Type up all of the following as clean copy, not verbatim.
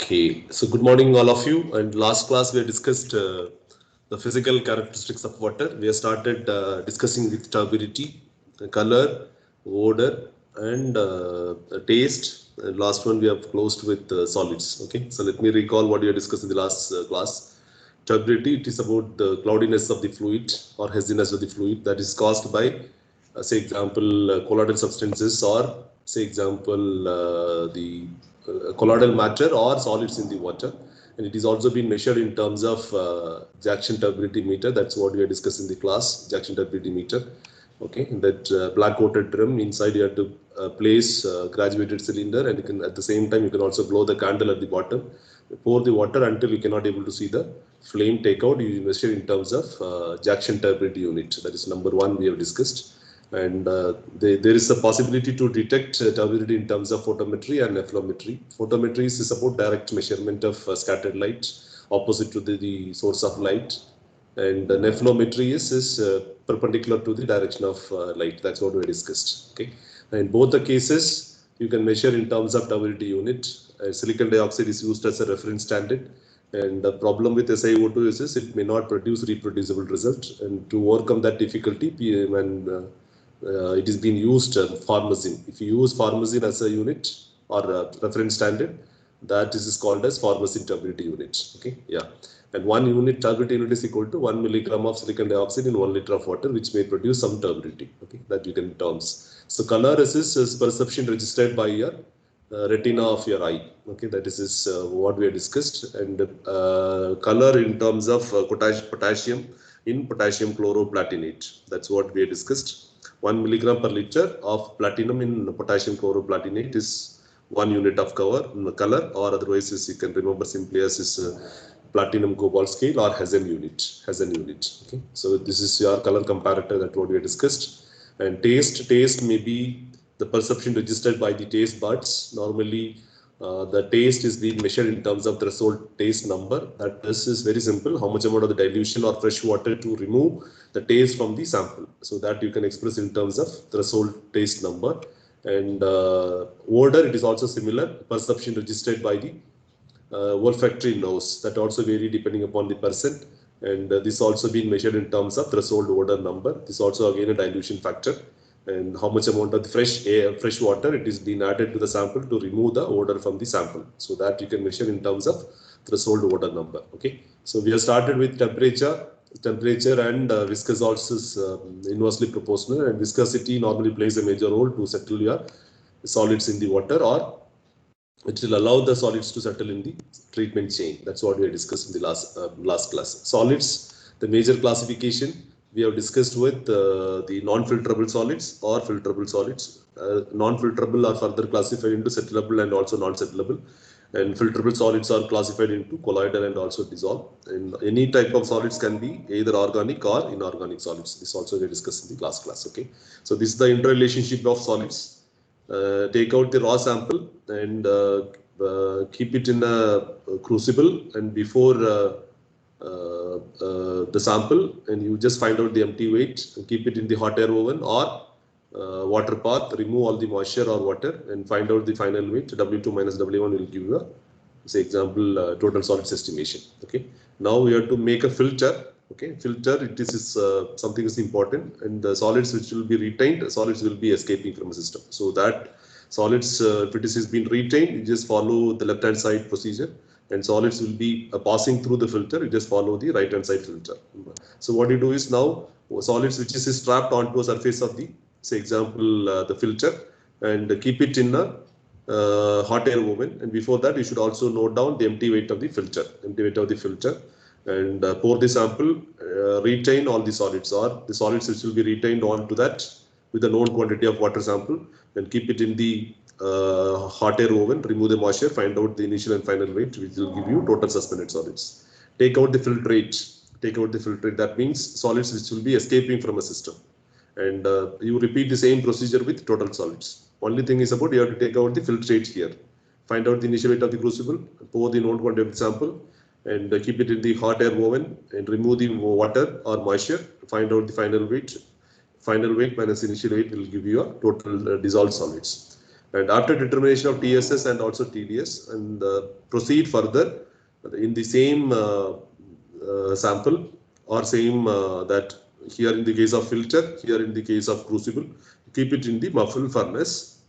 Okay, so good morning all of you. And last class we have discussed the physical characteristics of water. We have started discussing with turbidity, color, odor, and taste. And last one we have closed with solids. Okay, so let me recall what we have discussed in the last class. Turbidity, it is about the cloudiness of the fluid or haziness of the fluid that is caused by, say example, colloidal substances or say example the colloidal matter or solids in the water. And it is also been measured in terms of Jackson turbidity meter. That's what we have discussed in the class, Jackson turbidity meter. Okay, in that black coated drum, inside you have to place graduated cylinder, and you can at the same time you can also blow the candle at the bottom, pour the water until you cannot able to see the flame take out. You measure in terms of Jackson turbidity unit. That is number one we have discussed. And there is a possibility to detect turbidity in terms of photometry and nephelometry. Photometry is about direct measurement of scattered light opposite to the source of light, and nephelometry is perpendicular to the direction of light. That's what we discussed. Okay, in both the cases you can measure in terms of turbidity unit. Silicon dioxide is used as a reference standard, and the problem with SiO2 is it may not produce reproducible result. And to overcome that difficulty, when it is being used pharmacine. If you use pharmacine as a unit or a reference standard, that is called as pharmacine turbidity unit. Okay, yeah. And 1 unit turbidity unit is equal to 1 milligram of silicon dioxide in 1 liter of water, which may produce some turbidity. Okay, that you can terms. So color is perception registered by your retina of your eye. Okay, that is what we have discussed. And color in terms of potassium in potassium chloroplatinate. That's what we have discussed. 1 milligram per liter of platinum in potassium chloroplatinate is 1 unit of color, or otherwise you can remember simply as platinum cobalt scale or Hazen unit. Okay, so this is your color comparator that what we have discussed. And taste may be the perception registered by the taste buds. Normally the taste is being measured in terms of threshold taste number. That this is very simple, how much amount of the dilution or fresh water to remove the taste from the sample. So that you can express in terms of threshold taste number. And odor, it is also similar, perception registered by the olfactory nose. That also vary depending upon the person. And this also been measured in terms of threshold odor number. This also again a dilution factor, and how much amount of the fresh water it is being added to the sample to remove the odor from the sample. So that you can measure in terms of threshold odor number. Okay, so we have started with temperature and viscous also is inversely proportional, and viscosity normally plays a major role to settle your solids in the water, or it will allow the solids to settle in the treatment chain. That's what we have discussed in the last class. Solids, the major classification we have discussed with the non-filterable solids or filterable solids. Non-filterable are further classified into settlable and also non-settlable, and filterable solids are classified into colloidal and also dissolved. And any type of solids can be either organic or inorganic solids. This also we discussed in the last class. Okay, so this is the interrelationship of solids. Take out the raw sample and keep it in a crucible, and before the sample, and you just find out the empty weight and keep it in the hot air oven or water bath, remove all the moisture or water and find out the final weight. W2 minus W1 will give you a, say example, total solids estimation. Okay, now we have to make a filter. Okay, filter, it is something is important, and the solids which will be retained, solids will be escaping from the system. So that solids, if it is being retained, you just follow the left hand side procedure, and solids will be passing through the filter, you just follow the right hand side filter. So what you do is now solids which is trapped onto a surface of the, say example, the filter, and keep it in a hot air oven, and before that you should also note down the empty weight of the filter, and pour the sample, retain all the solids, or the solids which will be retained onto that with a known quantity of water sample, and keep it in the hot air oven, remove the moisture, find out the initial and final weight, which will give you total suspended solids. Take out the filtrate, that means solids which will be escaping from a system, and you repeat the same procedure with total solids. Only thing is about you have to take out the filtrate here, find out the initial weight of the crucible, pour the known quantity of the sample, and keep it in the hot air oven and remove the water or moisture, find out the final weight. Final weight minus initial weight will give you a total dissolved solids. And after determination of TSS and also TDS, and proceed further in the same sample or same that here in the case of filter, here in the case of crucible, keep it in the muffle furnace,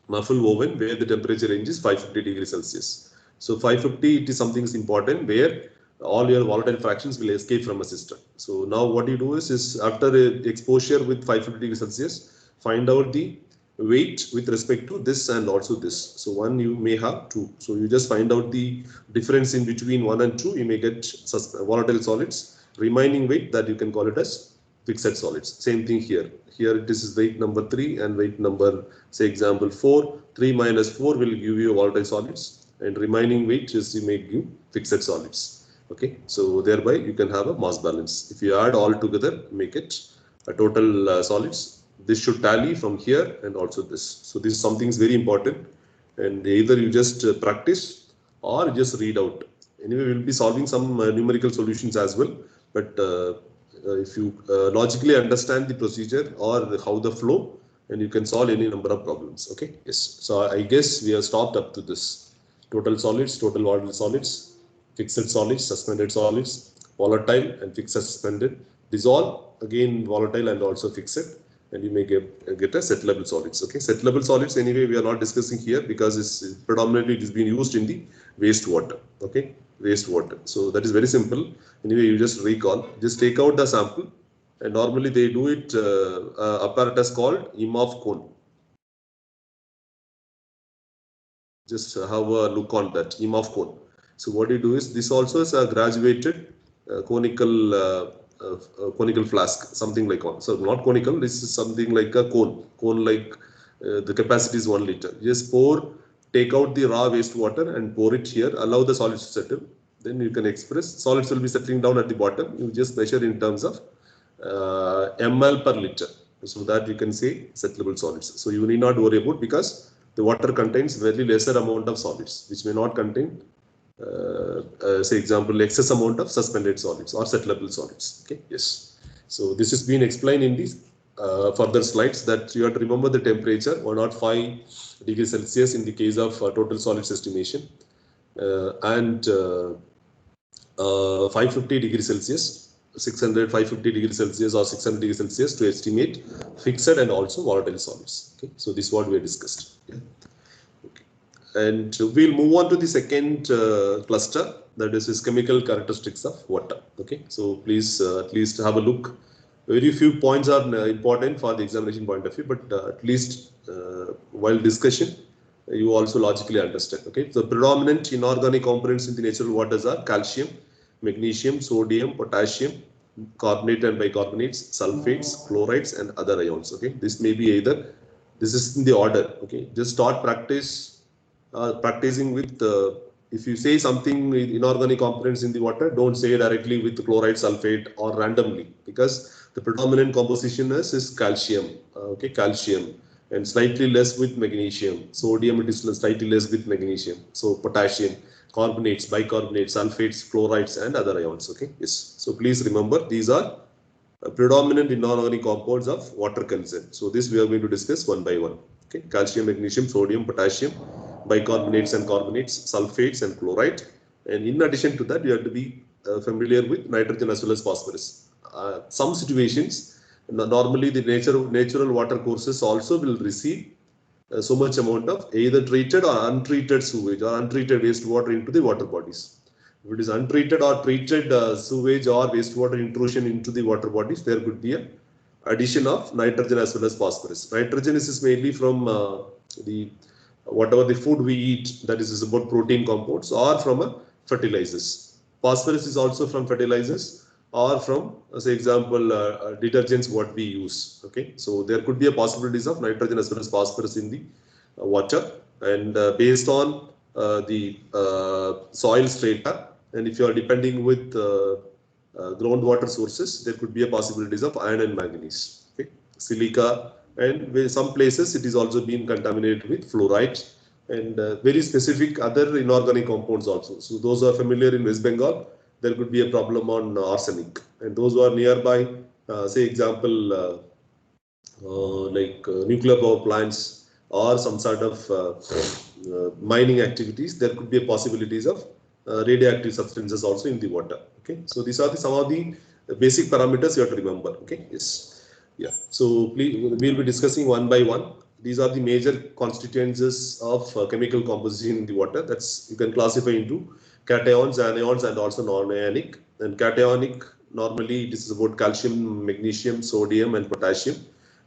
muffle oven, where the temperature range is 550 degrees Celsius. So 550, it is something is important where all your volatile fractions will escape from a system. So now what you do is after exposure with 550 degrees Celsius, find out the weight with respect to this and also this. So one you may have two. So you just find out the difference in between 1 and 2. You may get volatile solids. Remaining weight, that you can call it as fixed solids. Same thing here. Here it is weight number 3 and weight number, say example 4. 3 minus 4 will give you volatile solids, and remaining weight is you may give fixed solids. Okay, so thereby you can have a mass balance. If you add all together, make it a total solids. This should tally from here and also this. So this is something is very important, and either you just practice or just read out. Anyway, we'll be solving some numerical solutions as well, but if you logically understand the procedure or how the flow, and you can solve any number of problems. Okay, yes. So I guess we have stopped up to this. Total solids, total volatile solids, fixed solids, suspended solids, volatile and fixed suspended, dissolve, again volatile and also fixed, and you may get a set level solids. Okay, set level solids anyway we are not discussing here because it's predominantly it is being used in the wastewater. Okay, wastewater. So that is very simple. Anyway, you just recall, just take out the sample, and normally they do it apparatus called Imhoff cone. Just have a look on that Imhoff cone. So what you do is, this also is a graduated conical flask, something like one. So not conical, this is something like a cone like the capacity is 1 liter. Just take out the raw wastewater and pour it here, allow the solids to settle. Then you can express, solids will be settling down at the bottom. You just measure in terms of ml per liter. So that you can say settleable solids. So you need not worry about, because the water contains very lesser amount of solids, which may not contain say example excess amount of suspended solids or settleable solids. Okay, yes. So this has been explained in these further slides, that you have to remember the temperature 105 degrees Celsius in the case of total solids estimation, and 550 degrees Celsius, 550 degrees Celsius or 600 degrees Celsius to estimate fixed and also volatile solids. Okay, so this is what we have discussed. Yeah. And we'll move on to the second cluster, that is chemical characteristics of water. Okay, so please at least have a look. Very few points are important for the examination point of view, but at least while discussion, you also logically understand. Okay, so predominant inorganic components in the natural waters are calcium, magnesium, sodium, potassium, carbonate and bicarbonates, sulfates, chlorides, and other ions. Okay, this may be either, this is in the order. Okay, just start practicing with if you say something with inorganic components in the water, don't say directly with chloride, sulfate, or randomly, because the predominant composition is calcium. Okay, calcium, and slightly less with magnesium. Sodium, it is slightly less with magnesium. So potassium, carbonates, bicarbonates, sulfates, chlorides, and other ions. Okay, yes. So please remember, these are predominant inorganic compounds of water concern. So this we are going to discuss one by one. Okay, calcium, magnesium, sodium, potassium, bicarbonates and carbonates, sulfates and chloride. And in addition to that, you have to be familiar with nitrogen as well as phosphorus. Some situations, normally the natural water courses also will receive so much amount of either treated or untreated sewage or untreated wastewater into the water bodies. If it is untreated or treated sewage or wastewater intrusion into the water bodies, there could be an addition of nitrogen as well as phosphorus. Nitrogen is mainly from the whatever the food we eat, that is about protein compounds, or from fertilizers. Phosphorus is also from fertilizers or from, say example, detergents what we use. Okay, so there could be a possibilities of nitrogen as well as phosphorus in the water, and based on the soil strata, and if you are depending with groundwater sources, there could be a possibilities of iron and manganese. Okay, silica, and some places it is also being contaminated with fluoride and very specific other inorganic compounds also. So those who are familiar in West Bengal, there could be a problem on arsenic, and those who are nearby, say example like nuclear power plants or some sort of mining activities, there could be possibilities of radioactive substances also in the water. Okay, so these are some of the basic parameters you have to remember. Okay, yes, yeah. So please, we'll be discussing one by one. These are the major constituents of chemical composition in the water. That's you can classify into cations, anions, and also non-ionic. And cationic, normally this is about calcium, magnesium, sodium, and potassium.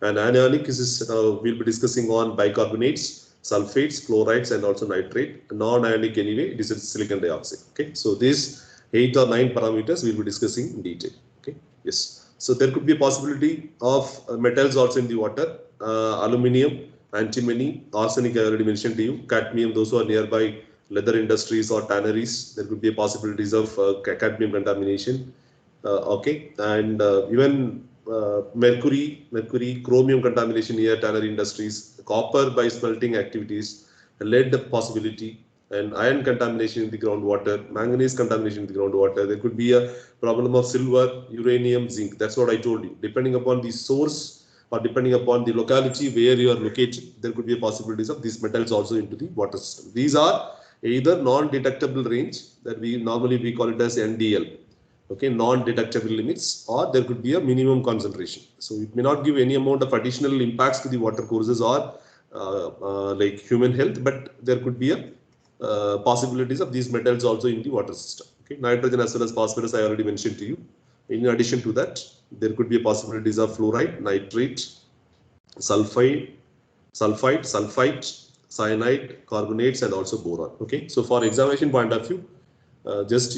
And anionic is we'll be discussing on bicarbonates, sulfates, chlorides, and also nitrate. Non-ionic anyway, this is silicon dioxide. Okay, so these 8 or 9 parameters we'll be discussing in detail. Okay, yes. So there could be a possibility of metals also in the water, aluminium, antimony, arsenic I already mentioned to you, cadmium, those who are nearby leather industries or tanneries, there could be possibilities of cadmium contamination. Okay, and even mercury, chromium contamination near tannery industries, copper by smelting activities, lead possibility, and iron contamination in the groundwater, manganese contamination in the groundwater. There could be a problem of silver, uranium, zinc. That's what I told you. Depending upon the source or depending upon the locality where you are located, there could be possibilities of these metals also into the water system. These are either non-detectable range, that we normally call it as NDL. Okay, non-detectable limits, or there could be a minimum concentration. So it may not give any amount of additional impacts to the water courses or like human health, but there could be a possibilities of these metals also in the water system. Okay, nitrogen as well as phosphorus I already mentioned to you. In addition to that, there could be possibilities of fluoride, nitrate, sulfide, cyanide, carbonates, and also boron. Okay, so for examination point of view, just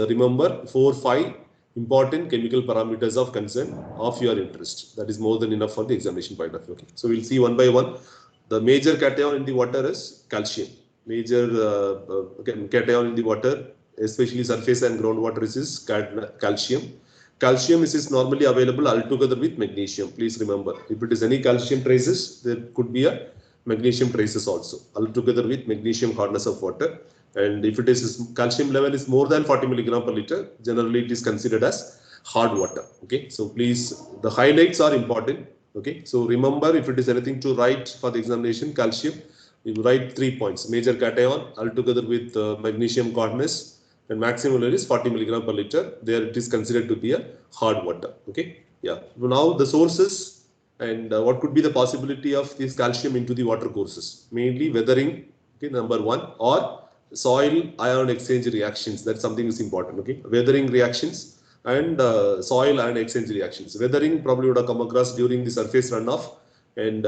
remember 4-5 important chemical parameters of concern of your interest. That is more than enough for the examination point of view. Okay, so we'll see one by one. The major cation in the water is calcium. Major cation in the water, especially surface and groundwater, is calcium. Calcium is normally available altogether with magnesium. Please remember, if it is any calcium traces, there could be a magnesium traces also altogether with magnesium hardness of water. And if it is calcium level is more than 40 milligram per liter, generally it is considered as hard water. Okay, so please, the highlights are important. Okay, so remember, if it is anything to write for the examination, calcium, you write 3 points: major cation altogether with magnesium hardness, and maximum level is 40 milligram per liter. There it is considered to be a hard water. Okay, yeah. Now the sources and what could be the possibility of this calcium into the water courses? Mainly weathering. Okay, number 1, or soil ion exchange reactions. That's something is important. Okay, weathering reactions and soil ion exchange reactions. Weathering probably would have come across during the surface runoff, and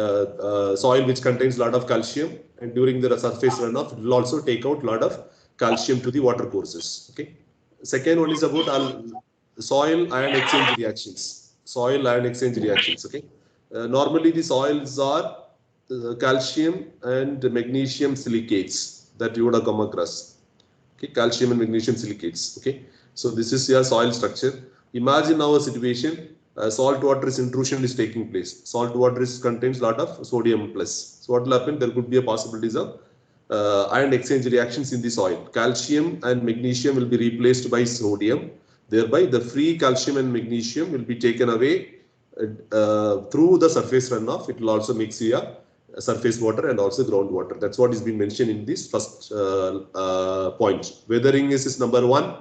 soil which contains a lot of calcium, and during the surface runoff it will also take out a lot of calcium to the water courses. Okay, second one is about soil ion exchange reactions. Soil ion exchange reactions. Okay, normally the soils are calcium and magnesium silicates that you would have come across. Okay, calcium and magnesium silicates. Okay, so this is your soil structure. Imagine now a situation, salt water intrusion is taking place. Salt water contains a lot of sodium plus. So what will happen? There could be a possibilities of ion exchange reactions in the soil. Calcium and magnesium will be replaced by sodium. Thereby, the free calcium and magnesium will be taken away through the surface runoff. It will also mix here surface water and also groundwater. That's what is being mentioned in this first point. Weathering is number 1,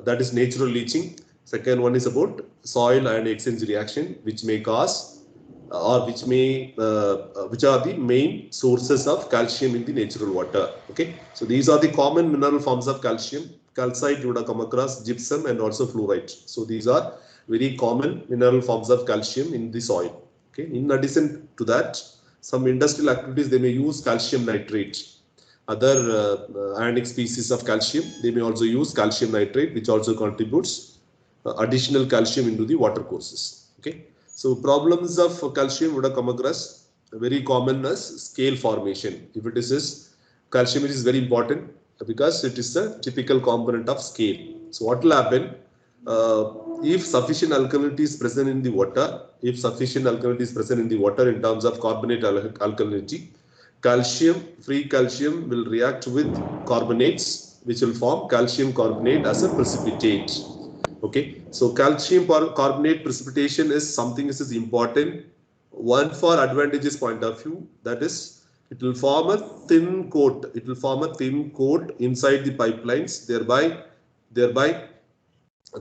that is natural leaching. Second one is about soil and exchange reaction, which may cause or which are the main sources of calcium in the natural water. Okay, so these are the common mineral forms of calcium. Calcite you would have come across, gypsum, and also fluorite. So these are very common mineral forms of calcium in the soil. Okay, in addition to that, some industrial activities, they may use calcium nitrate. Other ionic species of calcium, they may also use calcium nitrate, which also contributes additional calcium into the water courses. Okay, so problems of calcium would have come across very common as scale formation. If it is calcium, it is very important because it is a typical component of scale. So what will happen? If sufficient alkalinity is present in the water, in terms of carbonate alkalinity, free calcium will react with carbonates, which will form calcium carbonate as a precipitate. Okay, so calcium carbonate precipitation is something which is important One for advantages point of view, that is, it will form a thin coat. It will form a thin coat inside the pipelines, thereby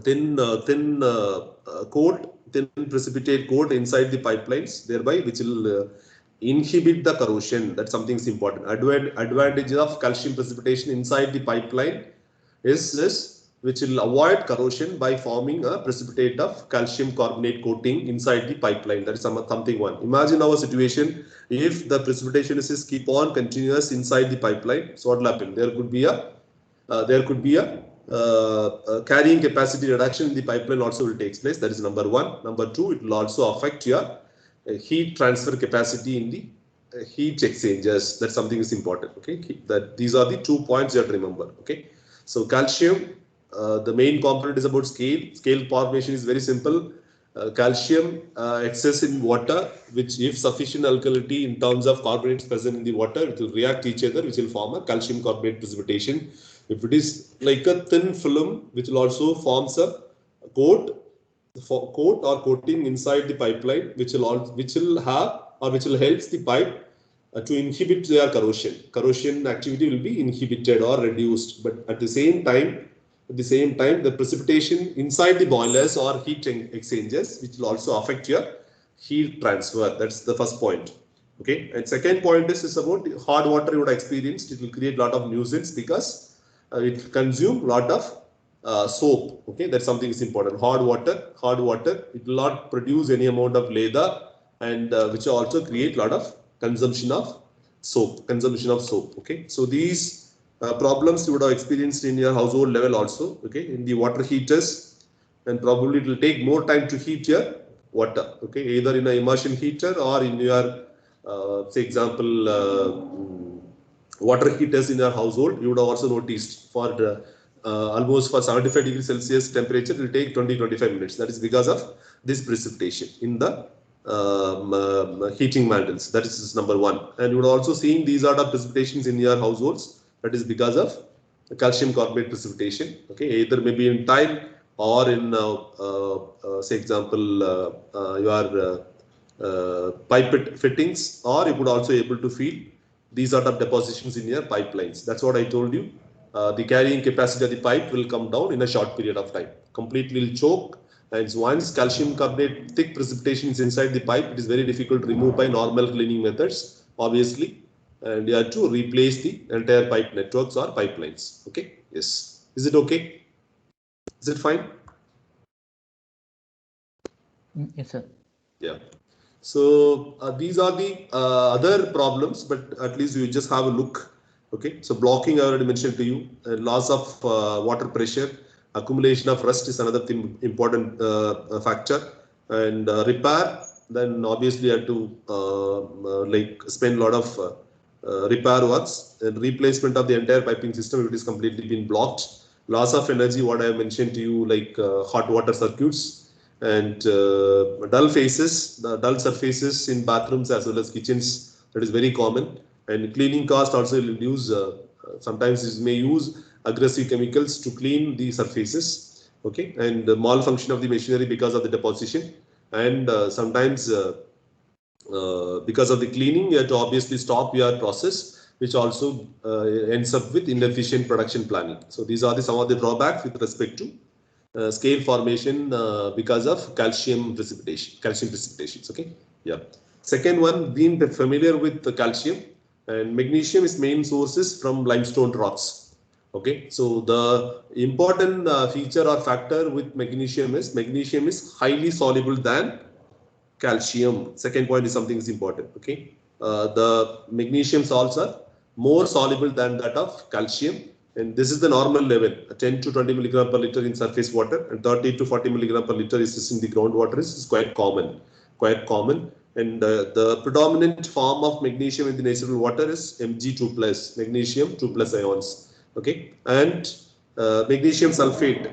thin precipitate coat inside the pipelines, thereby which will inhibit the corrosion. That's something is important. Advantage of calcium precipitation inside the pipeline is this, which will avoid corrosion by forming a precipitate of calcium carbonate coating inside the pipeline. That is something one. Imagine our situation if the precipitation is keep on continuous inside the pipeline. So what will happen? There could be a carrying capacity reduction in the pipeline also will take place. That is number one. Number two, it will also affect your heat transfer capacity in the heat exchangers. That something is important. Okay, that these are the 2 points you have to remember. Okay, so calcium, the main component is about scale. Scale formation is very simple. Calcium excess in water, which if sufficient alkalinity in terms of carbonates present in the water, it will react each other, which will form a calcium carbonate precipitation. If it is like a thin film, which will also forms a coat or coating inside the pipeline, which will help the pipe to inhibit their corrosion. Corrosion activity will be inhibited or reduced, but at the same time, the precipitation inside the boilers or heat exchangers, which will also affect your heat transfer. That's the first point. Okay, and second point is about hard water you would have experienced. It will create a lot of nuisance because it consume a lot of soap. Okay, that's something is important. Hard water, it will not produce any amount of lather, and which also create a lot of consumption of soap. Okay, so these problems you would have experienced in your household level also. Okay, in the water heaters, and probably it will take more time to heat your water. Okay, either in an immersion heater or in your say example water heaters in your household. You would have also noticed for almost for 75 degrees Celsius temperature, it will take 20-25 minutes. That is because of this precipitation in the heating mantles. That is number one. And you would also seen these are the precipitations in your households. That is because of calcium carbonate precipitation. Okay, either maybe in tile or in say example your pipe fittings, or you could also able to feel these sort of depositions in your pipelines. That's what I told you. The carrying capacity of the pipe will come down in a short period of time. Completely will choke, and once calcium carbonate thick precipitation is inside the pipe, it is very difficult to remove by normal cleaning methods, obviously, and you have to replace the entire pipe networks or pipelines. Okay, yes. Is it okay? Is it fine? Yes, sir. Yeah. So these are the other problems, but at least you just have a look. Okay. So blocking I already mentioned to you. Loss of water pressure, accumulation of rust is another thing, important factor, and repair. Then obviously you have to like spend a lot of repair works and replacement of the entire piping system if it is completely been blocked. Loss of energy, what I mentioned to you, like hot water circuits, and dull surfaces in bathrooms as well as kitchens. That is very common. And cleaning cost also will use. Sometimes it may use aggressive chemicals to clean the surfaces. Okay, and the malfunction of the machinery because of the deposition, and sometimes because of the cleaning, you have to obviously stop your process, which also ends up with inefficient production planning. So these are some of the drawbacks with respect to scale formation because of calcium precipitations. Okay, yeah. Second one, being familiar with the calcium, and magnesium is main sources from limestone rocks. Okay, so the important feature or factor with magnesium is highly soluble than calcium. Second point is something is important. Okay, the magnesium salts are more soluble than that of calcium, and this is the normal level, 10 to 20 milligram per liter in surface water, and 30 to 40 milligram per liter is in the groundwater. Is quite common. And the predominant form of magnesium in the natural water is Mg2+, magnesium 2+ ions. Okay, and magnesium sulfate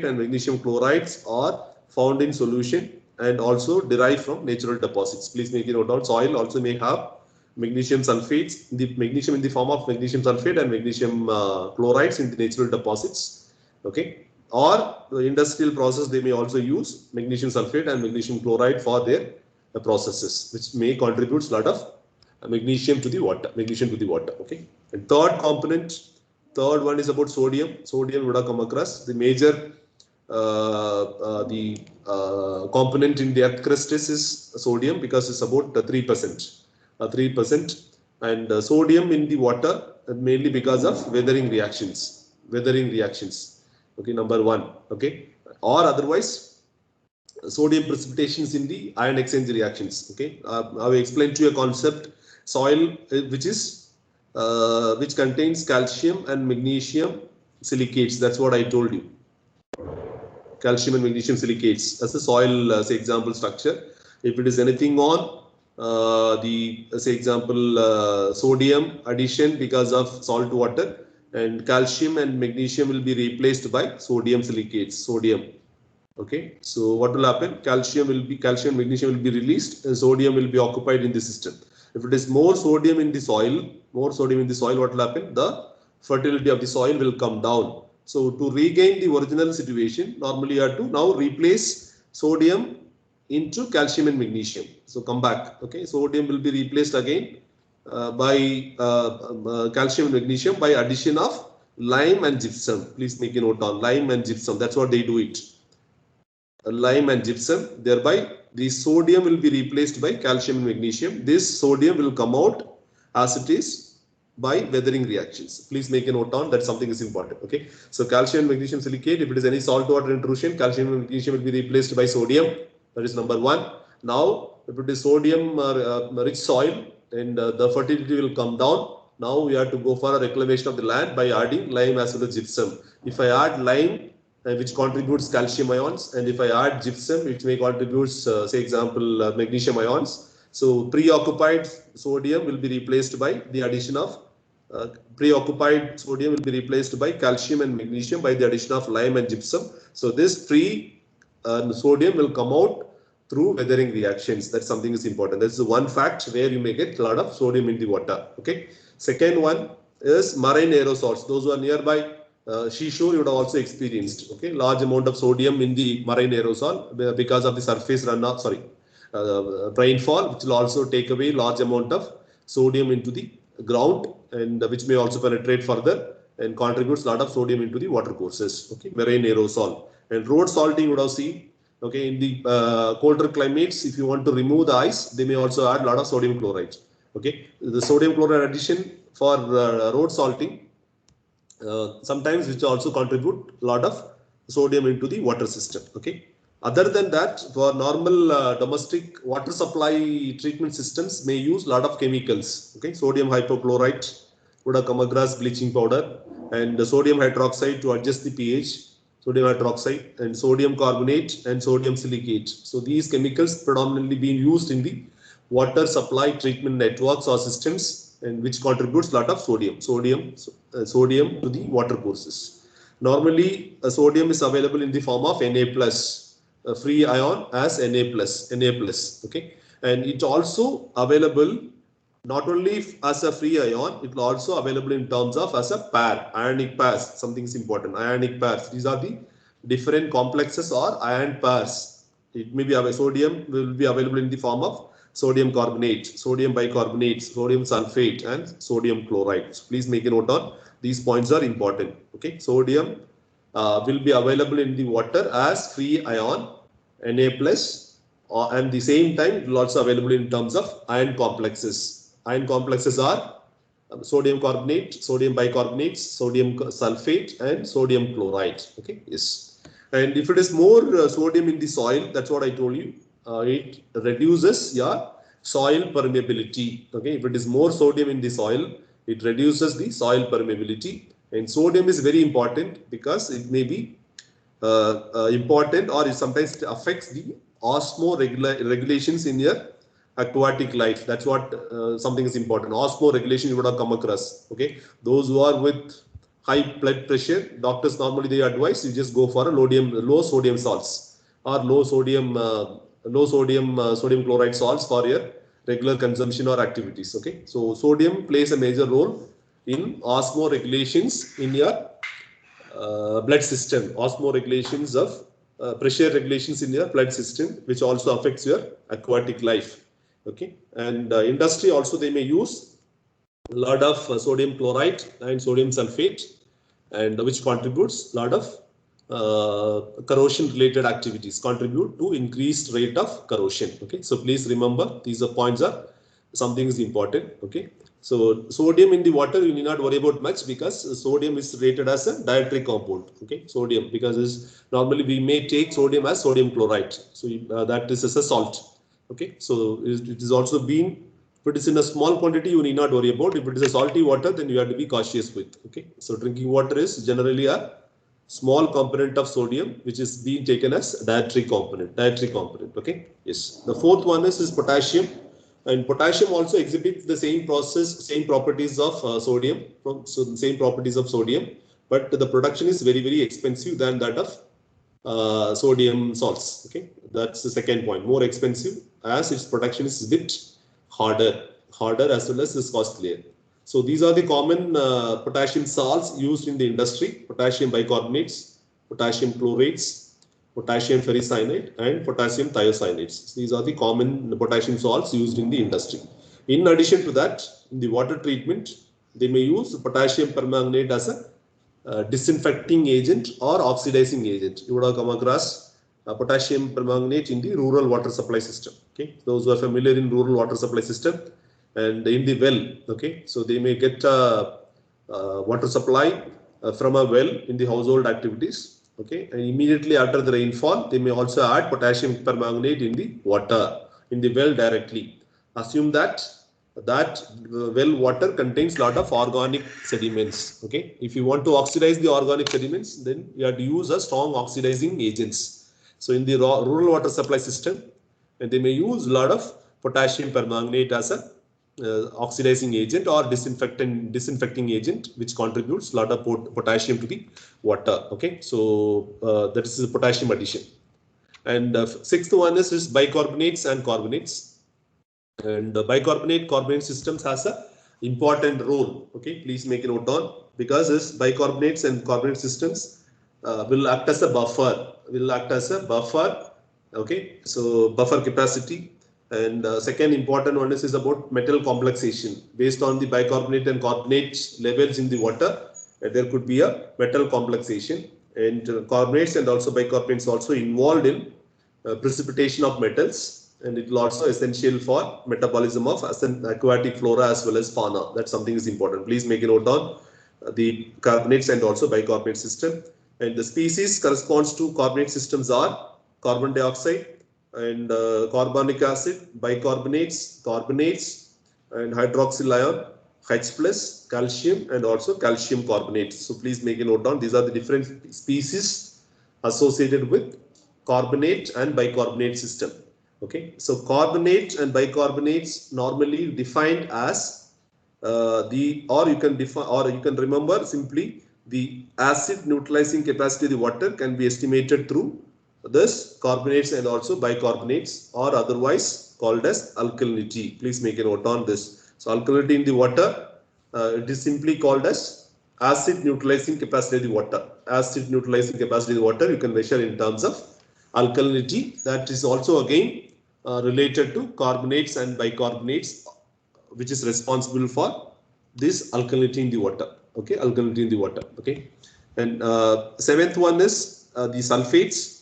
and magnesium chlorides are found in solution and also derived from natural deposits. Please make a note down. Soil also may have magnesium sulfates, the magnesium in the form of magnesium sulfate and magnesium chlorides in the natural deposits. Okay, or the industrial process, they may also use magnesium sulfate and magnesium chloride for their processes, which may contribute a lot of magnesium to the water. Okay. And third one is about sodium. Sodium would have come across the major component in the earth crust is sodium, because it's about 3%. 3%, and sodium in the water mainly because of weathering reactions. Okay, number one. Okay, or otherwise sodium precipitations in the ion exchange reactions. Okay, I will explain to you a concept: soil which contains calcium and magnesium silicates. That's what I told you. Calcium and magnesium silicates as a soil, say example structure. If it is anything on say example sodium addition because of salt water, and calcium and magnesium will be replaced by sodium silicates. Okay, so what will happen? Calcium and magnesium will be released, and sodium will be occupied in the system. If it is more sodium in the soil, what will happen? The fertility of the soil will come down. So to regain the original situation, normally you have to now replace sodium into calcium and magnesium. So come back. Okay, sodium will be replaced again by calcium and magnesium by addition of lime and gypsum. Please make a note on lime and gypsum. That's what they do it. Lime and gypsum. Thereby, the sodium will be replaced by calcium and magnesium. This sodium will come out as it is by weathering reactions. Please make a note on that. Something is important. Okay. So calcium and magnesium silicate. If it is any salt water intrusion, calcium and magnesium will be replaced by sodium. That is number one. Now, if it is sodium rich soil, and the fertility will come down. Now we have to go for a reclamation of the land by adding lime as well as gypsum. If I add lime, which contributes calcium ions, and if I add gypsum, which may contribute, say example, magnesium ions. So preoccupied sodium will be replaced by the addition of calcium and magnesium by the addition of lime and gypsum. So this free sodium will come out through weathering reactions. That's something is important. That's the one fact where you may get a lot of sodium in the water. Okay. Second one is marine aerosols. Those who are nearby seashore, you would have also experienced. Okay, large amount of sodium in the marine aerosol because of the surface runoff. Rainfall, which will also take away large amount of sodium into the ground, and which may also penetrate further and contributes a lot of sodium into the water courses. Okay, marine aerosol. And road salting you would have seen. Okay, in the colder climates, if you want to remove the ice, they may also add a lot of sodium chloride. Okay, the sodium chloride addition for road salting sometimes which also contribute a lot of sodium into the water system. Okay. Other than that, for normal domestic water supply treatment systems may use a lot of chemicals. Okay, sodium hypochlorite would have come across, bleaching powder, and the sodium hydroxide to adjust the pH, sodium hydroxide, and sodium carbonate and sodium silicate. So these chemicals predominantly being used in the water supply treatment networks or systems, and which contributes a lot of sodium to the water courses. Normally, sodium is available in the form of Na+, free ion as Na+. Okay, and it also available not only as a free ion, it will also available in terms of as a pair, ionic pairs. Something is important. Ionic pairs. These are the different complexes or ion pairs. It may be sodium will be available in the form of sodium carbonate, sodium bicarbonate, sodium sulfate, and sodium chloride. So please make a note on these points are important. Okay, sodium will be available in the water as free ion Na+, and the same time it will also available in terms of ion complexes. Ion complexes are sodium carbonate, sodium bicarbonate, sodium sulfate, and sodium chloride. Okay, yes. And if it is more sodium in the soil, that's what I told you. It reduces your soil permeability. Okay, if it is more sodium in the soil, it reduces the soil permeability. And sodium is very important because it may be important, or it sometimes affects the osmoregulations in your aquatic life. That's what something is important. Osmoregulation you would have come across. Okay, those who are with high blood pressure, doctors normally they advise you just go for a low sodium salts or low sodium chloride salts for your regular consumption or activities. Okay, so sodium plays a major role in osmoregulations in your blood system, osmoregulations of pressure regulations in your flood system, which also affects your aquatic life. Okay, and industry also they may use a lot of sodium chloride and sodium sulfate, and which contributes a lot of corrosion related activities, contribute to increased rate of corrosion. Okay, so please remember these are points are something is important. Okay, so sodium in the water you need not worry about much, because sodium is rated as a dietary compound. Okay, sodium, because is normally we may take sodium as sodium chloride, so that is as a salt. Okay, so it is also being, if it is in a small quantity, you need not worry about. If it is a salty water, then you have to be cautious with. Okay, so drinking water is generally a small component of sodium, which is being taken as dietary component. Dietary component. Okay. Yes. The fourth one is potassium, and potassium also exhibits the same process, same properties of sodium. So the same properties of sodium, but the production is very expensive than that of sodium salts. Okay, that's the second point. More expensive as its production is a bit harder as well as is costlier. So these are the common potassium salts used in the industry: potassium bicarbonates, potassium chlorates, potassium ferricyanide, and potassium thiocyanate. These are the common potassium salts used in the industry. In addition to that, in the water treatment, they may use potassium permanganate as a disinfecting agent or oxidizing agent. You would have come across potassium permanganate in the rural water supply system. Okay, those who are familiar in rural water supply system and in the well. Okay, so they may get water supply from a well in the household activities. Okay, and immediately after the rainfall, they may also add potassium permanganate in the water in the well directly. Assume that well water contains lot of organic sediments. Okay, if you want to oxidize the organic sediments, then you have to use a strong oxidizing agents. So in the rural water supply system, and they may use a lot of potassium permanganate as a oxidizing agent or disinfecting agent, which contributes a lot of potassium to the water. Okay, so that is the potassium addition. And sixth one is bicarbonates and carbonates. And bicarbonate carbonate systems has a important role. Okay, please make a note on, because this bicarbonates and carbonate systems will act as a buffer. Okay, so buffer capacity. And second important one is about metal complexation. Based on the bicarbonate and carbonate levels in the water, there could be a metal complexation, and carbonates and also bicarbonates also involved in precipitation of metals, and it will also essential for metabolism of aquatic flora as well as fauna. That's something is important. Please make a note on the carbonates and also bicarbonate system. And the species corresponds to carbonate systems are carbon dioxide and carbonic acid, bicarbonates, carbonates, and hydroxyl ion, H+, calcium, and also calcium carbonate. So please make a note on these are the different species associated with carbonate and bicarbonate system. Okay, so carbonate and bicarbonates normally defined as you can remember simply the acid neutralizing capacity of the water can be estimated through this carbonates and also bicarbonates, or otherwise called as alkalinity. Please make a note on this. So alkalinity in the water, it is simply called as acid neutralizing capacity of the water. Acid neutralizing capacity of the water you can measure in terms of alkalinity. That is also again related to carbonates and bicarbonates, which is responsible for this alkalinity in the water. Okay, alkalinity in the water. Okay, and seventh one is the sulfates.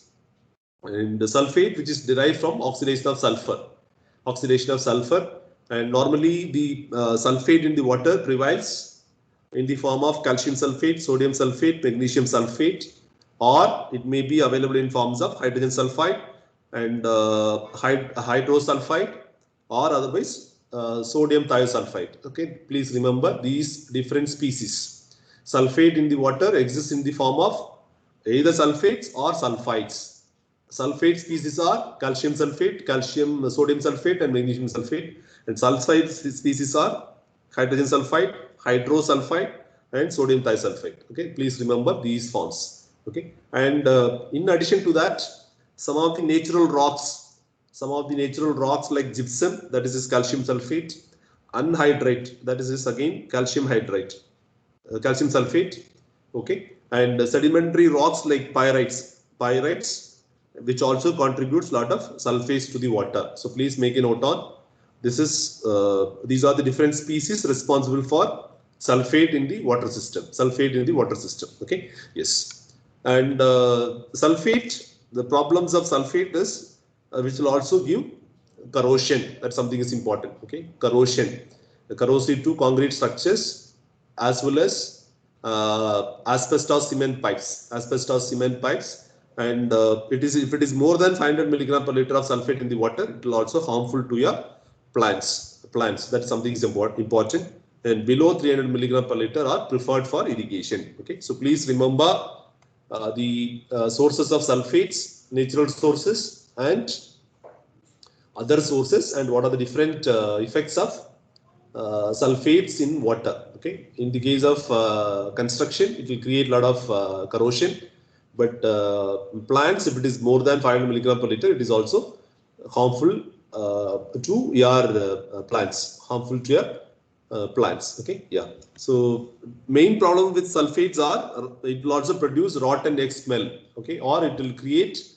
And the sulfate, which is derived from oxidation of sulfur. And normally the sulfate in the water prevails in the form of calcium sulfate, sodium sulfate, magnesium sulfate, or it may be available in forms of hydrogen sulfide and hydrosulfide, or otherwise sodium thiosulfide. Okay, please remember these different species. Sulfate in the water exists in the form of either sulfates or sulfides. Sulfate species are calcium sulfate, sodium sulfate, and magnesium sulfate. And sulfide species are hydrogen sulfide, hydrosulfide, and sodium thiosulfide. Okay, please remember these forms. Okay, and in addition to that, some of the natural rocks like gypsum, that is calcium sulfate, anhydrite, that is again calcium hydride, calcium sulfate. Okay, and sedimentary rocks like pyrites which also contributes a lot of sulfates to the water. So please make a note on this. These are the different species responsible for sulfate in the water system. Sulfate in the water system. Okay. Yes. And sulfate, the problems of sulfate is which will also give corrosion. That something is important. Okay. Corrosion, the corrosive to concrete structures, as well as asbestos cement pipes. Asbestos cement pipes. And if it is more than 500 milligram per liter of sulfate in the water, it will also harmful to your plants. That's something is important. And below 300 milligram per liter are preferred for irrigation. Okay, so please remember the sources of sulfates, natural sources and other sources, and what are the different effects of sulfates in water. Okay, in the case of construction, it will create a lot of corrosion. But plants, if it is more than 500 milligram per liter, it is also harmful to your plants. Harmful to your plants. Okay, yeah. So main problem with sulfates are it will also produce rotten egg smell. Okay, or it will create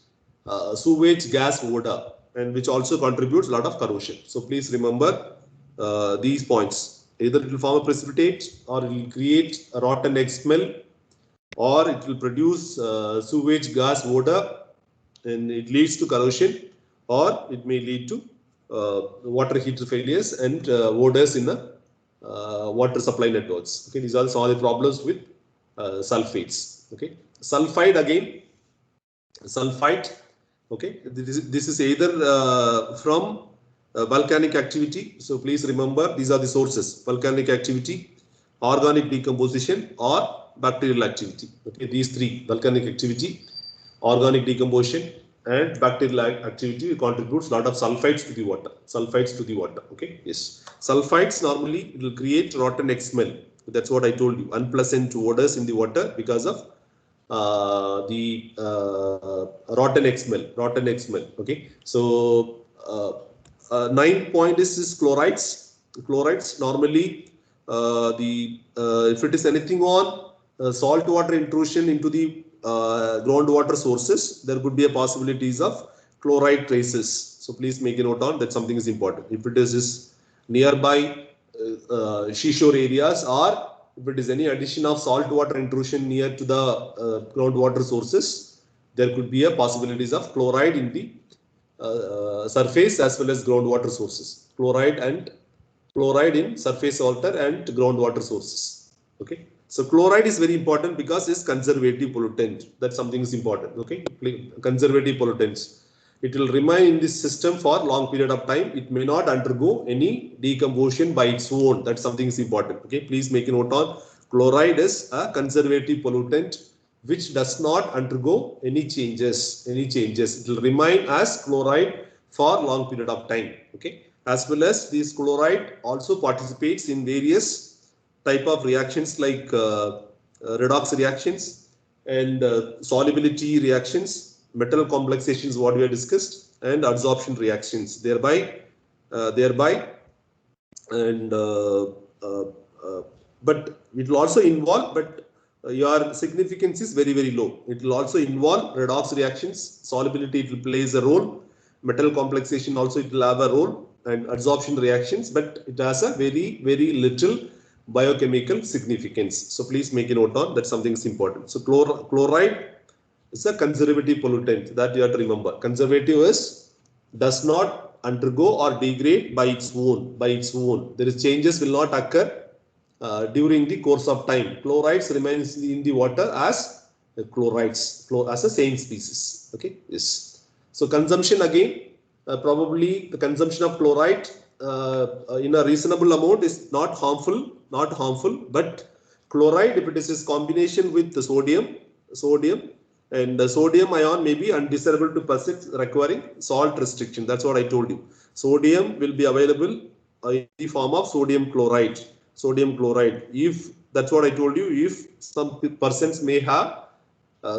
sewage gas odor, and which also contributes a lot of corrosion. So please remember these points. Either it will form a precipitate, or it will create a rotten egg smell, or it will produce sewage gas odor, and it leads to corrosion, or it may lead to water heater failures and odors in the water supply networks. Okay, these are some of the problems with sulfates. Okay, sulfide again, sulfite. Okay, this is either from volcanic activity. So please remember these are the sources: volcanic activity, organic decomposition, or bacterial activity. Okay, these three: volcanic activity, organic decomposition, and bacterial activity contributes a lot of sulfites to the water. Sulfites to the water. Okay, yes. Sulfites normally it will create rotten egg smell. That's what I told you. Unpleasant odors in the water because of the rotten egg smell. Rotten egg smell. Okay, so 9 point is chlorides. Chlorides normally if it is anything on salt water intrusion into the groundwater sources, there could be a possibilities of chloride traces. So please make a note on that. Something is important. If it is nearby seashore areas, or if it is any addition of salt water intrusion near to the groundwater sources, there could be a possibilities of chloride in the surface as well as groundwater sources. Chloride in surface water and groundwater sources. Okay, so chloride is very important because it's conservative pollutant. That something is important. Okay, conservative pollutants. It will remain in this system for long period of time. It may not undergo any decomposition by its own. That something is important. Okay, please make a note on chloride is a conservative pollutant which does not undergo any changes. It will remain as chloride for long period of time. Okay, as well as this chloride also participates in various type of reactions like redox reactions and solubility reactions, metal complexations, what we have discussed, and adsorption reactions. Thereby, and but it will also involve, but your significance is very, very low. It will also involve redox reactions, solubility it will plays a role, metal complexation also it will have a role, and adsorption reactions, but it has a very, very little biochemical significance. So please make a note on that. Something is important. So chloride is a conservative pollutant that you have to remember. Conservative is does not undergo or degrade by its own. There is changes will not occur during the course of time. Chlorides remains in the water as chlorides, as a same species. Okay, yes. So consumption again, probably the consumption of chloride in a reasonable amount is not harmful, but chloride, if it is combination with the sodium, and the sodium ion may be undesirable to persist, requiring salt restriction. That's what I told you. Sodium will be available in the form of sodium chloride. If that's what I told you, if some persons may have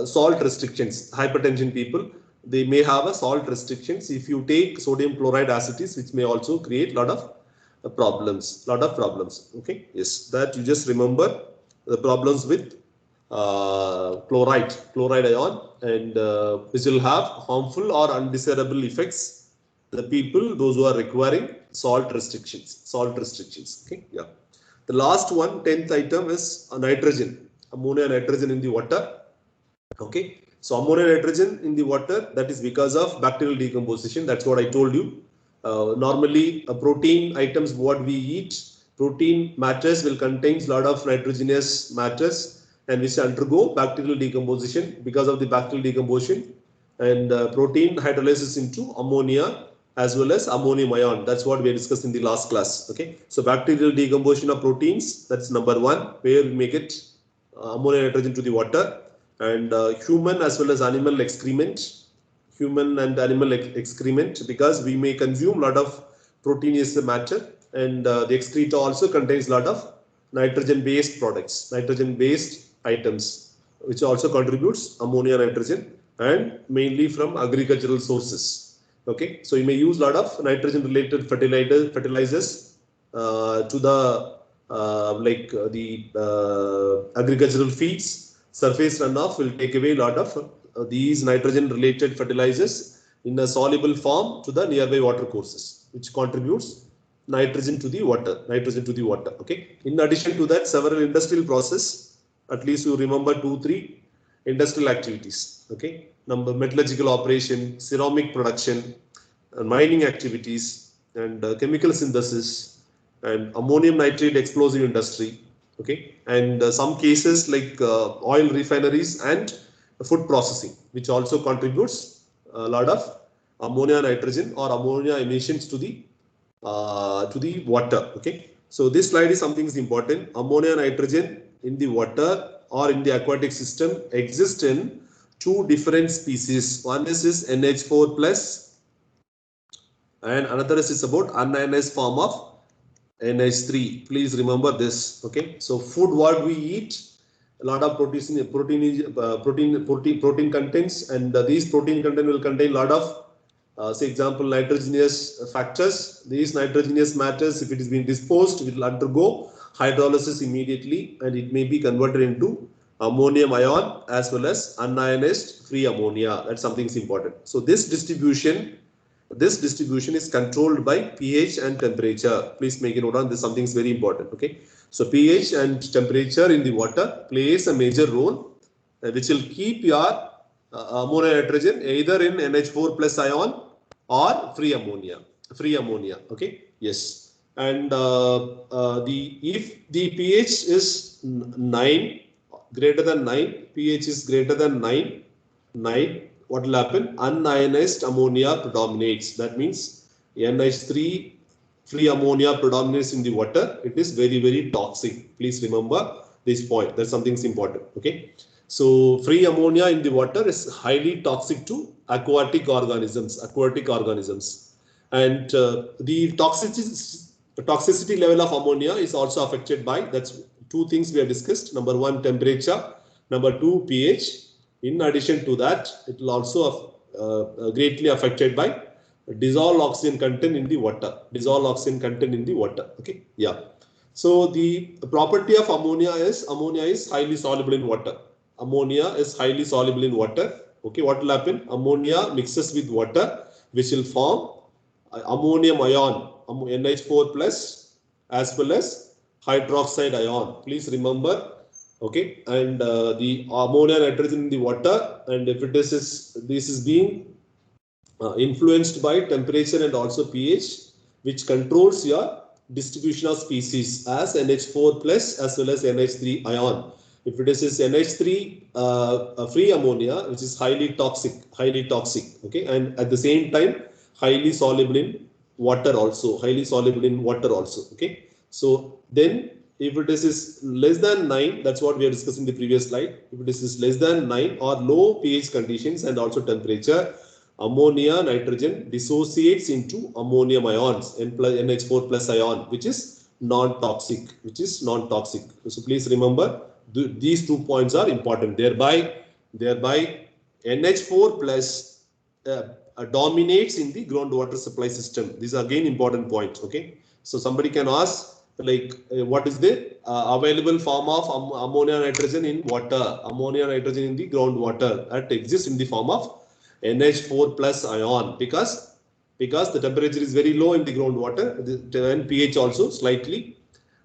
salt restrictions, hypertension people, they may have a salt restrictions. If you take sodium chloride as it is, which may also create lot of problems. Okay, yes, that you just remember the problems with chloride ion. and which will have harmful or undesirable effects. The people, those who are requiring salt restrictions. Okay, yeah. The last one, 10th item is nitrogen, ammonia, nitrogen in the water. Okay, so ammonia, nitrogen in the water, that is because of bacterial decomposition. That's what I told you. Normally, protein items what we eat, protein matters will contain a lot of nitrogenous matters and which undergo bacterial decomposition. Because of the bacterial decomposition and protein hydrolysis into ammonia as well as ammonium ion. That's what we discussed in the last class. Okay, so bacterial decomposition of proteins, that's number one, where we make it ammonia, nitrogen to the water, and human as well as animal excrement, because we may consume a lot of proteinous matter, and the excreta also contains a lot of nitrogen based products, nitrogen based items, which also contributes ammonia, nitrogen, and mainly from agricultural sources. Okay, so you may use a lot of nitrogen related fertilizers to the agricultural feeds. Surface runoff will take away a lot of these nitrogen related fertilizers in a soluble form to the nearby water courses, which contributes nitrogen to the water. Okay, in addition to that, several industrial process, at least you remember 2-3 industrial activities. Okay, number metallurgical operation, ceramic production, mining activities, and chemical synthesis, and ammonium nitrate explosive industry. Okay, and some cases like oil refineries and food processing, which also contributes a lot of ammonia, nitrogen or ammonia emissions to the water. Okay, so this slide is something is important. Ammonia, nitrogen in the water or in the aquatic system exist in two different species. One is NH4 plus, and another is about unionized form of NH3. Please remember this. Okay, so food what we eat, a lot of protein contents, and these protein content will contain a lot of say example nitrogenous factors. These nitrogenous matters, if it is being disposed, it will undergo hydrolysis immediately, and it may be converted into ammonium ion as well as unionized free ammonia. That's something is important. So this distribution is controlled by pH and temperature. Please make a note on this. Something is very important. Okay, so pH and temperature in the water plays a major role, which will keep your ammonia, nitrogen either in NH4 plus ion or free ammonia. Okay, yes, and if the pH is 9, greater than 9, pH is greater than 9, what will happen? Unionized ammonia predominates. That means NH3 free ammonia predominates in the water. It is very, very toxic. Please remember this point. That's something important. Okay, so free ammonia in the water is highly toxic to aquatic organisms. And the toxicity level of ammonia is also affected by, that's two things we have discussed. Number one, temperature. Number two, pH. In addition to that, it will also greatly affected by dissolved oxygen content in the water. Okay, yeah. So the property of ammonia is highly soluble in water. Okay, what will happen? Ammonia mixes with water, which will form ammonium ion, NH4 plus, as well as hydroxide ion. Please remember. Okay, and the ammonia, nitrogen in the water, and if this is being influenced by temperature and also pH, which controls your distribution of species as NH4 plus as well as NH3 ion. If it is NH3 free ammonia, which is highly toxic. Okay, and at the same time highly soluble in water also. Okay, so then if it is less than 9, that's what we are discussing in the previous slide. If it is less than 9 or low pH conditions and also temperature, ammonia, nitrogen dissociates into ammonium ions, NH4 plus ion, which is non-toxic. So please remember these 2 points are important. Thereby NH4 plus dominates in the groundwater supply system. These are again important points. Okay, so somebody can ask, like what is the available form of ammonia nitrogen in water, ammonia nitrogen in the groundwater that exists in the form of NH4 plus ion, because the temperature is very low in the groundwater and pH also slightly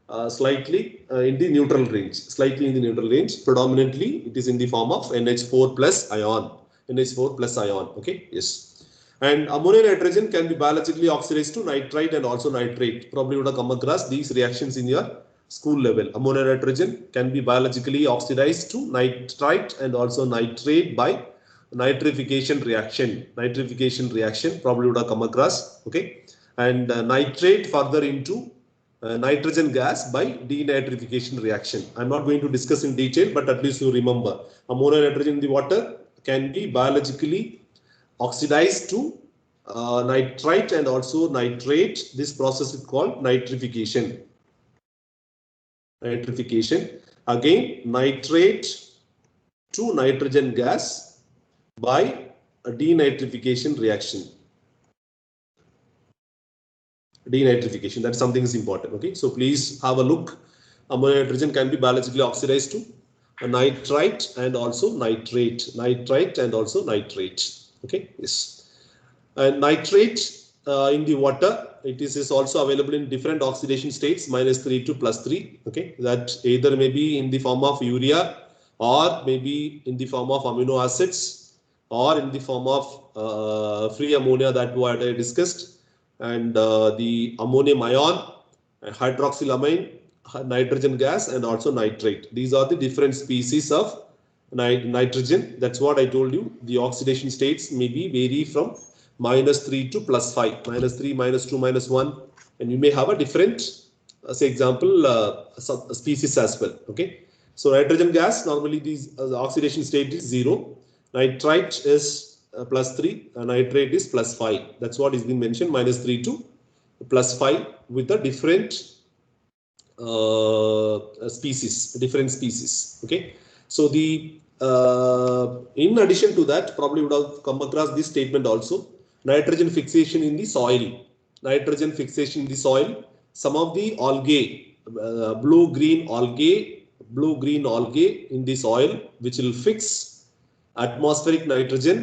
in the neutral range, slightly in the neutral range. Predominantly it is in the form of NH4 plus ion, NH4 plus ion. Okay, yes. And ammonia nitrogen can be biologically oxidized to nitrite and also nitrate. Probably you would have come across these reactions in your school level. Ammonia nitrogen can be biologically oxidized to nitrite and also nitrate by nitrification reaction. Nitrification reaction probably would have come across. Okay, and nitrate further into nitrogen gas by denitrification reaction. I'm not going to discuss in detail, but at least you remember ammonia nitrogen in the water can be biologically oxidized to nitrite and also nitrate. This process is called nitrification. Nitrification. Again, nitrate to nitrogen gas by a denitrification reaction. Denitrification, that's something is important. Okay, so please have a look. Ammonia nitrogen can be biologically oxidized to a nitrite and also nitrate. Nitrite and also nitrate. Okay, yes. And nitrate in the water, it is also available in different oxidation states, -3 to +3. Okay, that either may be in the form of urea or maybe in the form of amino acids or in the form of free ammonia that what I discussed, and the ammonium ion, hydroxylamine, nitrogen gas, and also nitrate. These are the different species of nitrogen. That's what I told you. The oxidation states may be vary from -3 to +5, -3, -2, -1, and you may have a different, say example, species as well. Okay, so nitrogen gas normally these the oxidation state is 0. Nitrite is +3, nitrate is +5. That's what is being mentioned, -3 to +5 with the different species, different species. Okay, so the in addition to that, probably would have come across this statement also: nitrogen fixation in the soil. Nitrogen fixation in the soil. Some of the algae, blue-green algae in the soil, which will fix atmospheric nitrogen.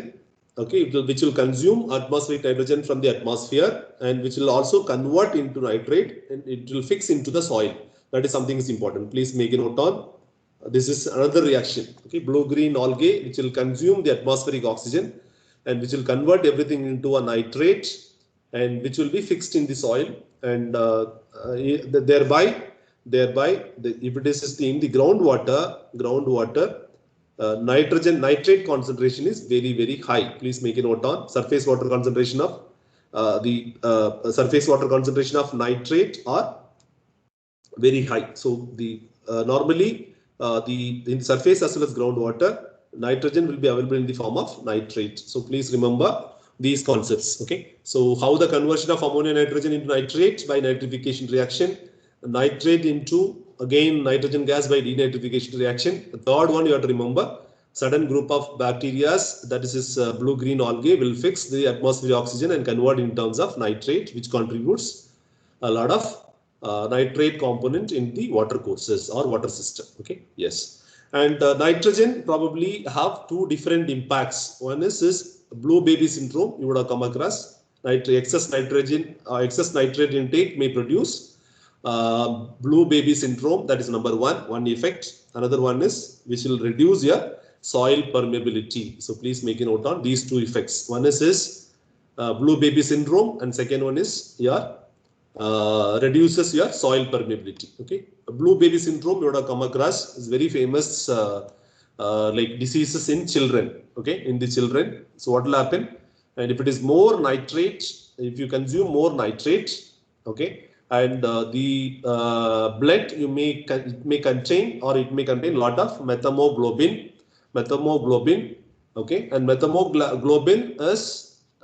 Okay, which will consume atmospheric nitrogen from the atmosphere and which will also convert into nitrate, and it will fix into the soil. That is something is important. Please make a note on. This is another reaction. Okay, blue-green algae which will consume the atmospheric oxygen and which will convert everything into a nitrate and which will be fixed in the soil, and thereby if it is in the groundwater, nitrate concentration is very high. Please make a note on surface water concentration of surface water concentration of nitrate are very high. So the normally in surface as well as groundwater, nitrogen will be available in the form of nitrate. So please remember these concepts. Okay, so how the conversion of ammonia nitrogen into nitrate by nitrification reaction, nitrate into again nitrogen gas by denitrification reaction. The third one you have to remember, certain group of bacteria, that is this blue-green algae, will fix the atmospheric oxygen and convert in terms of nitrate, which contributes a lot of nitrate component in the water courses or water system. Okay, yes. And nitrogen probably have two different impacts. One is blue baby syndrome. You would have come across. Excess nitrate intake may produce blue baby syndrome. That is number one effect. Another one is which will reduce your soil permeability. So please make a note on these two effects. One is blue baby syndrome, and second one is your reduces your soil permeability. Okay, blue baby syndrome you would have come across is very famous like diseases in children. Okay, in the children. So what will happen? And if it is more nitrate, if you consume more nitrate, okay, and the blood it may contain a lot of methemoglobin. Okay, and methemoglobin is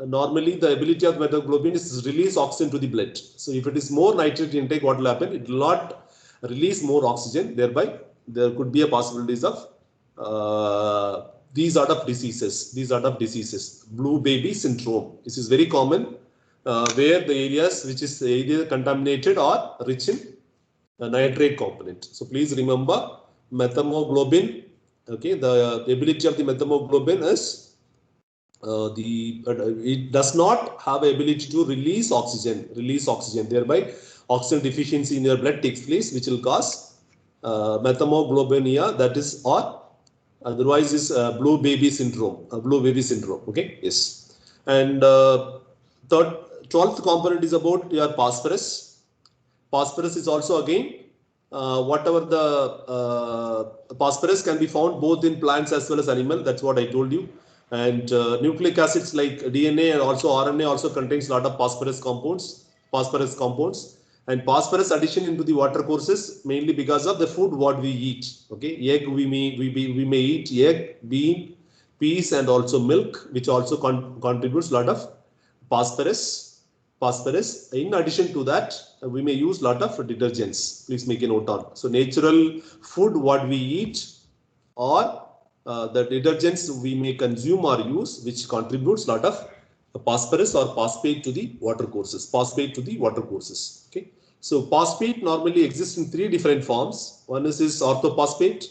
normally the ability of methemoglobin is to release oxygen to the blood. So if it is more nitrate intake, what will happen? It will not release more oxygen. Thereby, there could be a possibilities of these sort of diseases. Blue baby syndrome. This is very common where the areas which is either contaminated or rich in nitrate component. So please remember methemoglobin. Okay, the ability of the methemoglobin is it does not have the ability to release oxygen. Thereby, oxygen deficiency in your blood takes place, which will cause methemoglobinemia. That is, or otherwise is blue baby syndrome. Okay, yes. And 12th component is about your phosphorus. Phosphorus is also again whatever the phosphorus can be found both in plants as well as animal. That's what I told you. And nucleic acids like DNA and also RNA also contains a lot of phosphorus compounds. And phosphorus addition into the water courses mainly because of the food what we eat. Okay, egg we may eat egg, bean, peas, and also milk, which also contributes a lot of phosphorus. In addition to that, we may use a lot of detergents. Please make a note on. So natural food what we eat, or the detergents we may consume or use, which contributes a lot of phosphorus or phosphate to the water courses. Okay. So phosphate normally exists in 3 different forms. One is orthophosphate,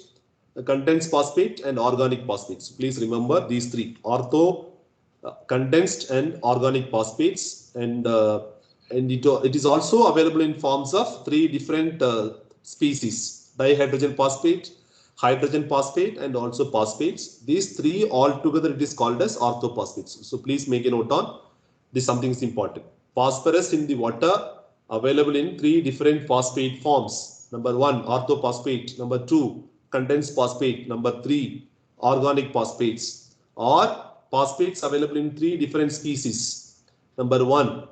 condensed phosphate, and organic phosphate. So please remember these 3: ortho, condensed, and organic phosphates. And it is also available in forms of 3 different species: dihydrogen phosphate, hydrogen phosphate, and also phosphates. These 3 all together it is called as orthophosphates. So please make a note on this. Something is important. Phosphorus in the water available in 3 different phosphate forms. Number 1, orthophosphate. Number 2, condensed phosphate. Number 3, organic phosphates, or phosphates available in 3 different species. Number 1,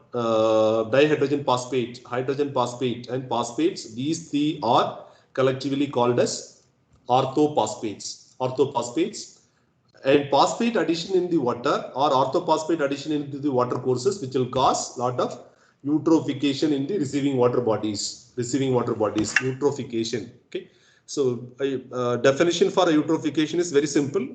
dihydrogen phosphate, hydrogen phosphate, and phosphates. These 3 are collectively called as orthophosphates. And phosphate addition in the water or orthophosphate addition into the water courses, which will cause lot of eutrophication in the receiving water bodies. Eutrophication. Okay. So definition for eutrophication is very simple: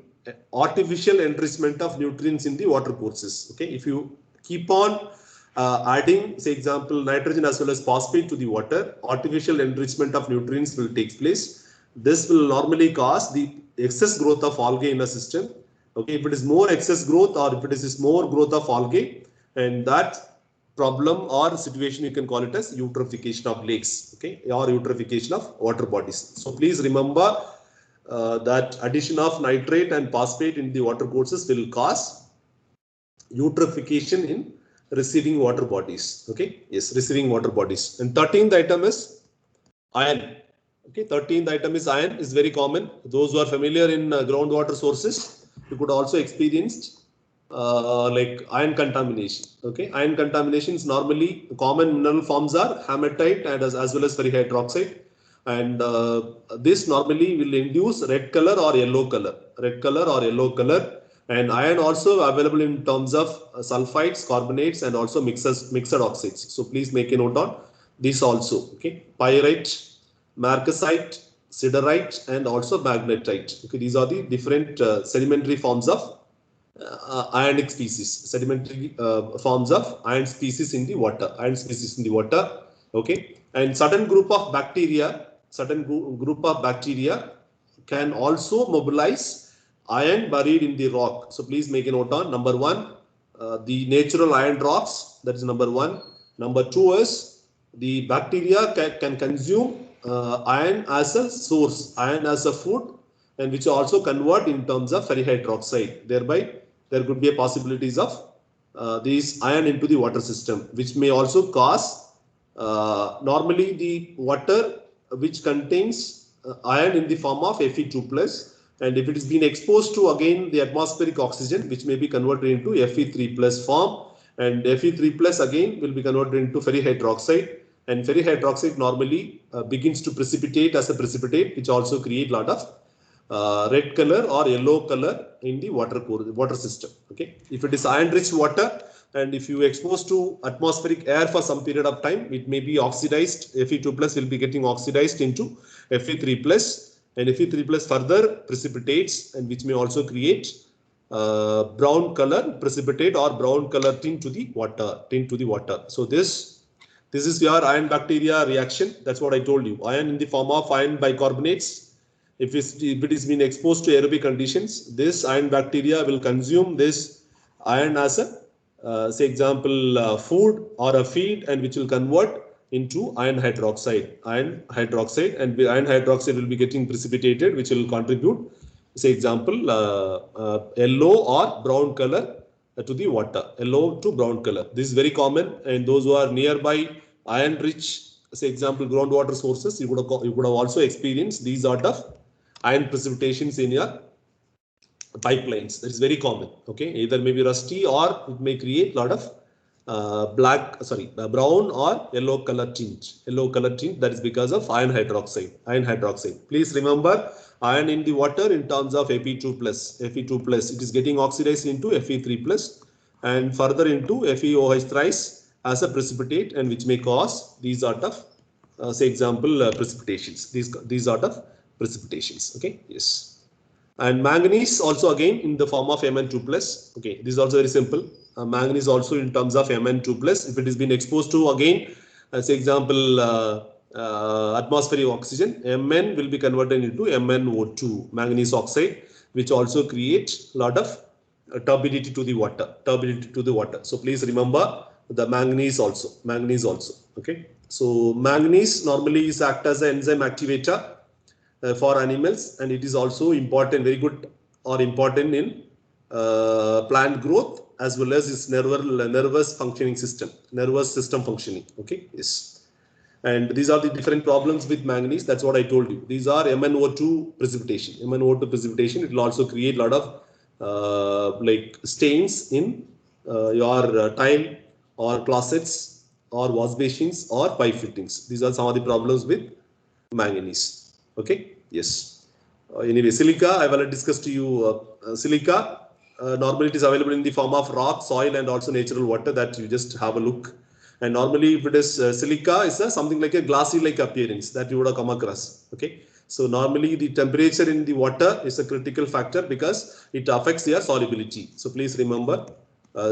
artificial enrichment of nutrients in the water courses. Okay. If you keep on adding, say example, nitrogen as well as phosphate to the water, artificial enrichment of nutrients will take place. This will normally cause the excess growth of algae in a system. Okay, if it is more excess growth, or if it is more growth of algae, and that problem or situation you can call it as eutrophication of lakes. Okay, or eutrophication of water bodies. So please remember that addition of nitrate and phosphate in the water courses will cause eutrophication in receiving water bodies. Okay, yes, receiving water bodies. And 13th item is iron. Okay, 13th item is iron. Is very common. Those who are familiar in groundwater sources, you could also experience like iron contamination. Okay, iron contamination is normally common mineral forms are hematite and as well as ferrite hydroxide, and this normally will induce red color or yellow color. And iron also available in terms of sulfides, carbonates, and also mixed oxides. So please make a note on this also. Okay, pyrite, marcasite, siderite, and also magnetite. Okay, these are the different sedimentary forms of ionic species, forms of iron species in the water. Okay, and certain group of bacteria can also mobilize iron buried in the rock. So please make a note on number 1, the natural iron rocks. That is number 1. Number 2 is the bacteria can consume iron as a source, iron as a food, and which also convert in terms of ferrite hydroxide. Thereby, there could be a possibilities of these iron into the water system, which may also cause normally the water which contains iron in the form of Fe2+, and if it is being exposed to again the atmospheric oxygen, which may be converted into Fe3+ form, and Fe3+ again will be converted into ferrite hydroxide, and ferrite hydroxide normally begins to precipitate as a precipitate, which also create a lot of red color or yellow color in the water system. Okay, if it is iron rich water and if you expose to atmospheric air for some period of time, it may be oxidized. Fe2+ will be getting oxidized into Fe3+, and Fe3+ further precipitates, and which may also create brown color precipitate or brown color tint to the water. So this This is your iron bacteria reaction. That's what I told you. Iron in the form of iron bicarbonates. If it is been exposed to aerobic conditions, this iron bacteria will consume this iron as a, say example, food or a feed, and which will convert into iron hydroxide. Iron hydroxide, and iron hydroxide will be getting precipitated, which will contribute, say example, yellow or brown color to the water, yellow to brown color. This is very common, and those who are nearby iron rich, say example, groundwater sources, you could have also experienced these sort of iron precipitations in your pipelines. That is very common. Okay, either maybe rusty or it may create a lot of brown or yellow color tint. Yellow color tint, that is because of iron hydroxide. Iron hydroxide. Please remember, iron in the water in terms of Fe2 plus. Fe2 plus, it is getting oxidized into Fe3 plus and further into FeOH thrice as a precipitate, and which may cause these sort of say example precipitations. These sort of precipitations. Okay, yes. And manganese also again in the form of Mn2 plus. Okay, this is also very simple. Manganese also in terms of Mn2 plus. If it has been exposed to again, say example, atmospheric oxygen, Mn will be converted into MnO2, manganese oxide, which also creates a lot of turbidity to the water. Turbidity to the water. So please remember the manganese also. Manganese also. Okay. So manganese normally is act as an enzyme activator for animals, and it is also important, very good or important in plant growth as well as its nervous functioning system, nervous system functioning. Okay, yes. And these are the different problems with manganese. That's what I told you. These are MnO2 precipitation. MnO2 precipitation. It will also create a lot of like stains in your tile or closets or wash basins or pipe fittings. These are some of the problems with manganese. Okay, yes. Anyway, silica, I will discuss to you silica. Normally it is available in the form of rock, soil, and also natural water, that you just have a look. And normally if it is silica, is something like a glassy like appearance that you would have come across. Okay. So normally the temperature in the water is a critical factor because it affects their solubility. So please remember,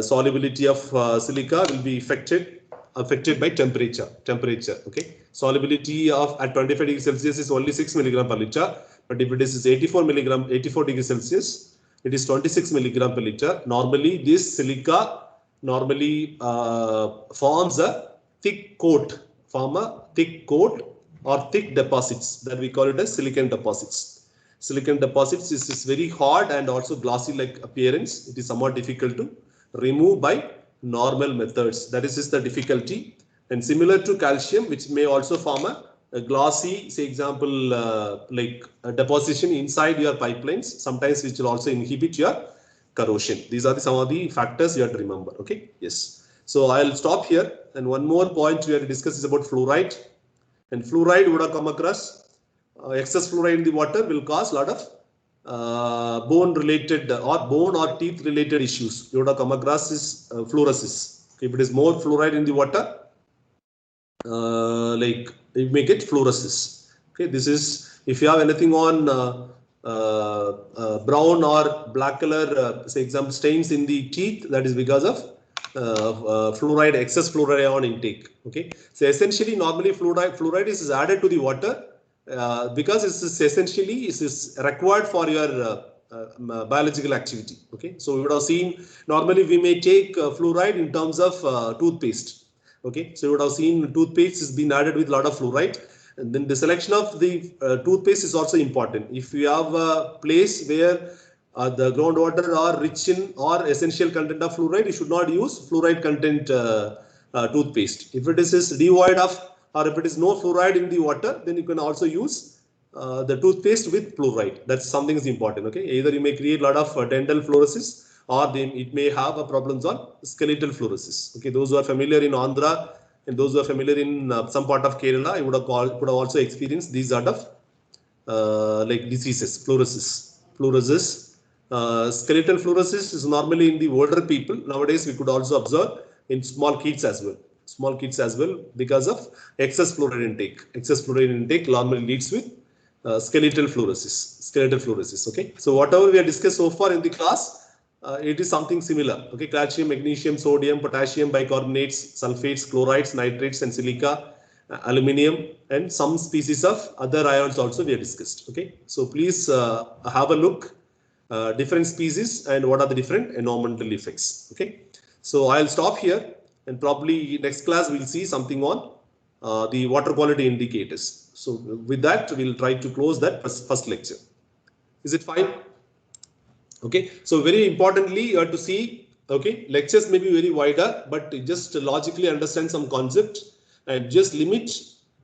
solubility of silica will be affected by temperature. Okay. Solubility of at 25 degrees Celsius is only 6 milligram per liter, but if it is 84 degrees Celsius, it is 26 milligram per liter. Normally this silica normally forms a thick coat, or thick deposits, that we call it as silicon deposits. Silicon deposits is very hard and also glossy like appearance. It is somewhat difficult to remove by normal methods. That is the difficulty. And similar to calcium, which may also form a glossy, say example, like a deposition inside your pipelines, sometimes which will also inhibit your corrosion. These are some of the factors you have to remember. Okay, yes. So I'll stop here, and one more point we have to discuss is about fluoride. And fluoride would have come across, excess fluoride in the water will cause a lot of bone related or bone or teeth related issues. You would have come across is fluorosis. If it is more fluoride in the water, like you may get fluorosis. Okay, this is if you have anything on brown or black color, say example stains in the teeth, that is because of fluoride, excess fluoride ion intake. Okay, so essentially normally fluoride is added to the water because it is essentially required for your biological activity. Okay, so we would have seen normally we may take fluoride in terms of toothpaste. Okay, so you would have seen toothpaste has been added with a lot of fluoride. And then the selection of the toothpaste is also important. If you have a place where the groundwater are rich in or essential content of fluoride, you should not use fluoride content toothpaste. If it is devoid of, or if it is no fluoride in the water, then you can also use the toothpaste with fluoride. That's something is important. Okay, either you may create a lot of dental fluorosis, or it may have a problems on skeletal fluorosis. Okay, those who are familiar in Andhra and those who are familiar in some part of Kerala, you would have also experienced these sort of like diseases, fluorosis. Skeletal fluorosis is normally in the older people. Nowadays, we could also observe in small kids as well, because of excess fluoride intake. Excess fluoride intake normally leads with skeletal fluorosis. Okay, so whatever we have discussed so far in the class, it is something similar. Okay, calcium, magnesium, sodium, potassium, bicarbonates, sulfates, chlorides, nitrates, and silica, aluminium, and some species of other ions also we have discussed. Okay, so please have a look, different species and what are the different environmental effects. Okay, so I'll stop here, and probably next class we'll see something on the water quality indicators. So with that, we'll try to close that first lecture. Is it fine? Okay, so very importantly, you have to see, okay, lectures may be very wider, but just logically understand some concept and just limit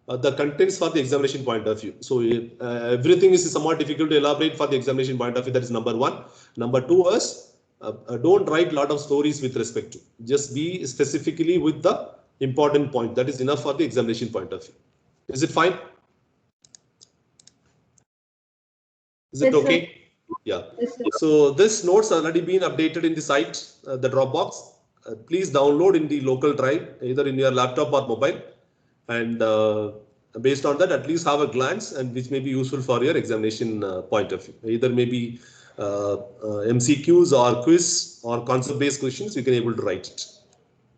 the contents for the examination point of view. So everything is somewhat difficult to elaborate for the examination point of view. That is number one. Number two is don't write a lot of stories with respect to. Just be specifically with the important point. That is enough for the examination point of view. Is it fine? Is it okay? Yeah. So this notes already been updated in the site, the Dropbox. Please download in the local drive, either in your laptop or mobile, and based on that, at least have a glance, and which may be useful for your examination point of view. Either maybe MCQs or quiz or concept-based questions, you can able to write it.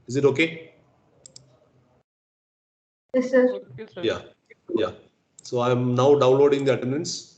Is it okay? Yes, sir. Yeah. Yeah. So I'm now downloading the attendance.